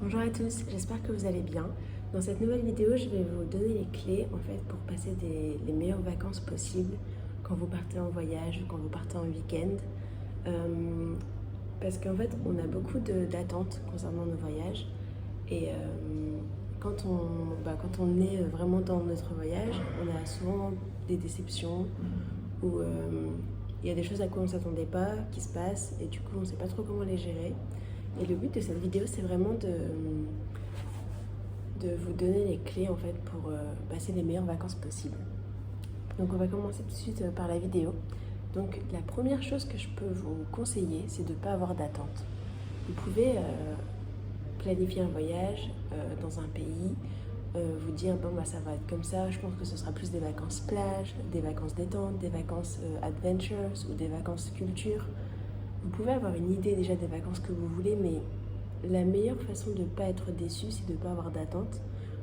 Bonjour à tous, j'espère que vous allez bien. Dans cette nouvelle vidéo, je vais vous donner les clés en fait pour passer les meilleures vacances possibles quand vous partez en voyage ou quand vous partez en week-end. Parce qu'en fait, on a beaucoup d'attentes concernant nos voyages et quand on est vraiment dans notre voyage, on a souvent des déceptions ou il y a des choses à quoi on ne s'attendait pas qui se passent et du coup on ne sait pas trop comment les gérer. Et le but de cette vidéo, c'est vraiment de vous donner les clés en fait pour passer les meilleures vacances possibles. Donc on va commencer tout de suite par la vidéo. Donc la première chose que je peux vous conseiller, c'est de ne pas avoir d'attente. Vous pouvez planifier un voyage dans un pays, vous dire bon bah ça va être comme ça, je pense que ce sera plus des vacances plage, des vacances détente, des vacances adventures ou des vacances culture. Vous pouvez avoir une idée déjà des vacances que vous voulez, mais la meilleure façon de ne pas être déçu, c'est de ne pas avoir d'attente,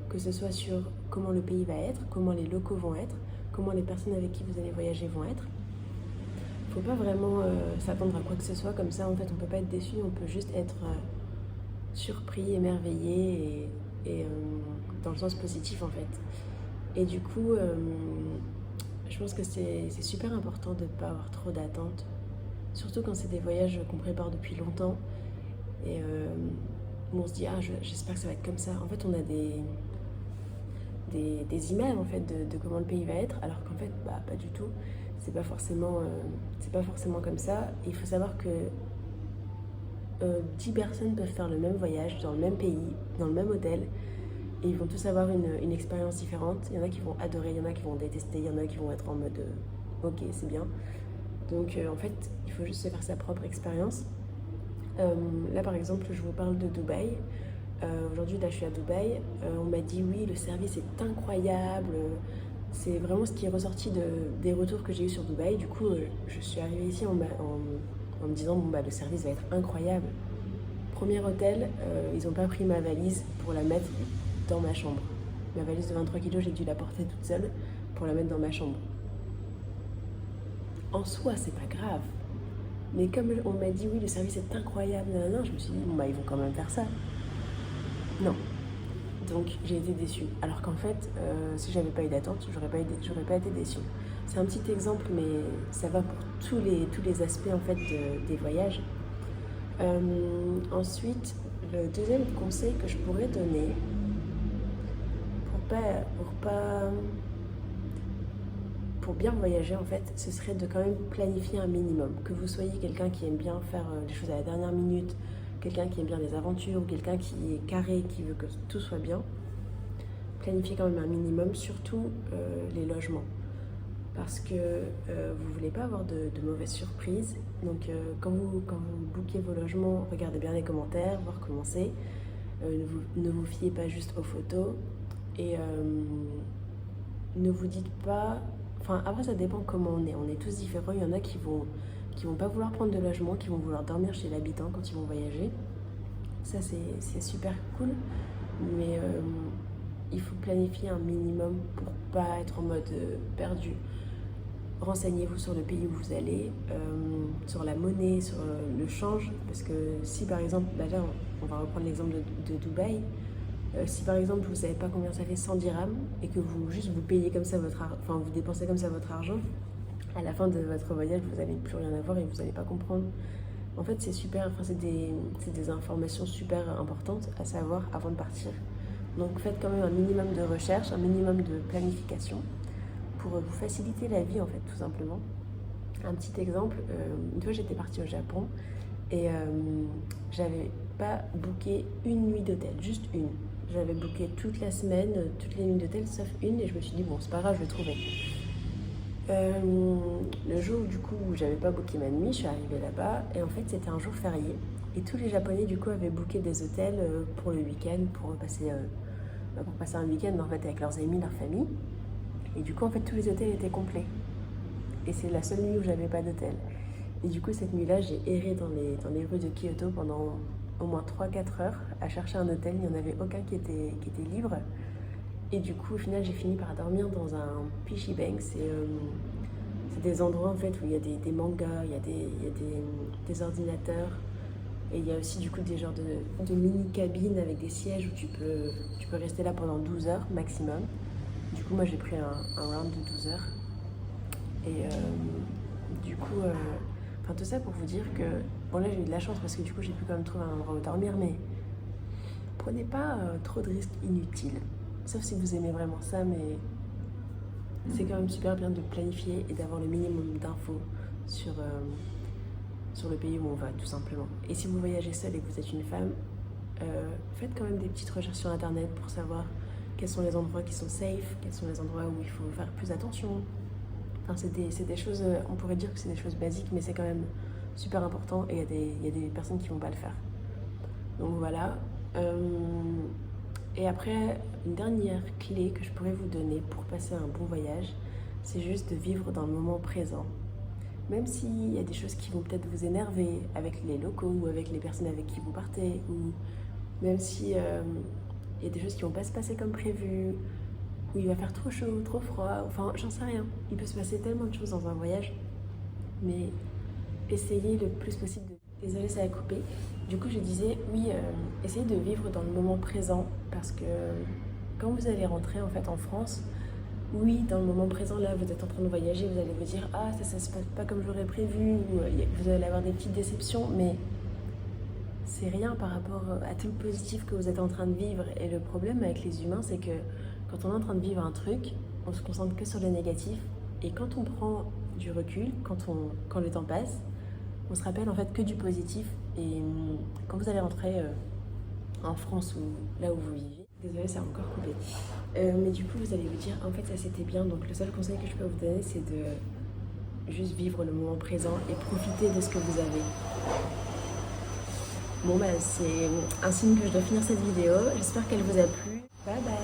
que ce soit sur comment le pays va être, comment les locaux vont être, comment les personnes avec qui vous allez voyager vont être. Il ne faut pas vraiment s'attendre à quoi que ce soit, comme ça en fait on ne peut pas être déçu, on peut juste être surpris, émerveillé et dans le sens positif en fait. Et du coup, je pense que c'est super important de ne pas avoir trop d'attentes, surtout quand c'est des voyages qu'on prépare depuis longtemps et on se dit ah j'espère que ça va être comme ça. En fait on a des images en fait de comment le pays va être, alors qu'en fait bah, pas du tout. C'est pas forcément comme ça. Et il faut savoir que 10 personnes peuvent faire le même voyage dans le même pays, dans le même hôtel, et ils vont tous avoir une expérience différente. Il y en a qui vont adorer, il y en a qui vont détester, il y en a qui vont être en mode ok c'est bien. Donc en fait il faut juste se faire sa propre expérience. Là par exemple je vous parle de Dubaï. Aujourd'hui là je suis à Dubaï, on m'a dit oui le service est incroyable, c'est vraiment ce qui est ressorti des retours que j'ai eu sur Dubaï. Du coup je suis arrivée ici en me disant bon bah le service va être incroyable. Premier hôtel, ils n'ont pas pris ma valise pour la mettre dans ma chambre. Ma valise de 23 kilos, j'ai dû la porter toute seule pour la mettre dans ma chambre. En soi c'est pas grave, mais comme on m'a dit oui le service est incroyable, je me suis dit bon bah ils vont quand même faire ça. Non. Donc j'ai été déçue. Alors qu'en fait, si j'avais pas eu d'attente, j'aurais pas été déçue. C'est un petit exemple, mais ça va pour tous les aspects en fait des voyages. Ensuite, le deuxième conseil que je pourrais donner pour bien voyager en fait, ce serait de quand même planifier un minimum. Que vous soyez quelqu'un qui aime bien faire les choses à la dernière minute, quelqu'un qui aime bien les aventures ou quelqu'un qui est carré, qui veut que tout soit bien, planifiez quand même un minimum, surtout les logements. Parce que vous ne voulez pas avoir de mauvaises surprises. Donc quand vous bookez vos logements, regardez bien les commentaires, voir comment c'est. Ne vous fiez pas juste aux photos. Et ne vous dites pas... Enfin, après ça dépend comment on est. On est tous différents. Il y en a qui vont pas vouloir prendre de logement, qui vont vouloir dormir chez l'habitant quand ils vont voyager. Ça c'est super cool. Mais il faut planifier un minimum pour pas être en mode perdu. Renseignez-vous sur le pays où vous allez, sur la monnaie, sur le change. Parce que si par exemple, là on va reprendre l'exemple de Dubaï. Si par exemple vous ne savez pas combien ça fait 100 dirhams et que vous payez comme ça vous dépensez comme ça votre argent, à la fin de votre voyage vous n'allez plus rien avoir et vous n'allez pas comprendre. En fait c'est super, c'est des informations super importantes à savoir avant de partir. Donc faites quand même un minimum de recherche, un minimum de planification pour vous faciliter la vie en fait tout simplement. Un petit exemple, une fois j'étais partie au Japon et j'avais pas booké une nuit d'hôtel, juste une. J'avais booké toute la semaine, toutes les nuits d'hôtel sauf une et je me suis dit bon c'est pas grave je vais trouver. Le jour du coup où j'avais pas booké ma nuit, je suis arrivée là-bas et en fait c'était un jour férié et tous les Japonais du coup avaient booké des hôtels pour le week-end, pour passer un week-end en fait avec leurs amis, leur famille. Et du coup en fait tous les hôtels étaient complets. Et c'est la seule nuit où j'avais pas d'hôtel. Et du coup cette nuit-là j'ai erré dans les rues de Kyoto pendant au moins 3-4 heures à chercher un hôtel, il n'y en avait aucun qui était libre. Et du coup, au final, j'ai fini par dormir dans un Pishi Bank. C'est des endroits en fait où il y a des mangas, il y a des ordinateurs. Et il y a aussi du coup des genres de mini cabines avec des sièges où tu peux rester là pendant 12 heures maximum. Du coup, moi j'ai pris un round de 12 heures. Et du coup, enfin tout ça pour vous dire que, bon là j'ai eu de la chance parce que du coup j'ai pu quand même trouver un endroit où dormir, mais prenez pas trop de risques inutiles. Sauf si vous aimez vraiment ça, mais c'est quand même super bien de planifier et d'avoir le minimum d'infos sur le pays où on va, tout simplement. Et si vous voyagez seul et que vous êtes une femme, faites quand même des petites recherches sur internet pour savoir quels sont les endroits qui sont safe, quels sont les endroits où il faut faire plus attention. Enfin, c'est des choses, on pourrait dire que c'est des choses basiques, mais c'est quand même super important et il y a des personnes qui vont pas le faire. Donc voilà. Et après, une dernière clé que je pourrais vous donner pour passer un bon voyage, c'est juste de vivre dans le moment présent. Même s'il y a des choses qui vont peut-être vous énerver avec les locaux ou avec les personnes avec qui vous partez, ou même si il y a des choses qui vont pas se passer comme prévu, où il va faire trop chaud, trop froid, enfin j'en sais rien. Il peut se passer tellement de choses dans un voyage, mais essayez le plus possible de... Désolée, ça a coupé. Du coup, je disais, oui, essayez de vivre dans le moment présent, parce que quand vous allez rentrer en fait en France, oui, dans le moment présent, là, vous êtes en train de voyager, vous allez vous dire, ah, ça se passe pas comme j'aurais prévu, ou vous allez avoir des petites déceptions, mais c'est rien par rapport à tout le positif que vous êtes en train de vivre. Et le problème avec les humains, c'est que quand on est en train de vivre un truc, on se concentre que sur le négatif, et quand on prend du recul, quand le temps passe, on se rappelle en fait que du positif. Et quand vous allez rentrer en France ou là où vous vivez, désolée, ça a encore coupé. Mais du coup, vous allez vous dire, en fait, ça c'était bien. Donc, le seul conseil que je peux vous donner, c'est de juste vivre le moment présent et profiter de ce que vous avez. Bon, bah, c'est un signe que je dois finir cette vidéo. J'espère qu'elle vous a plu. Bye bye!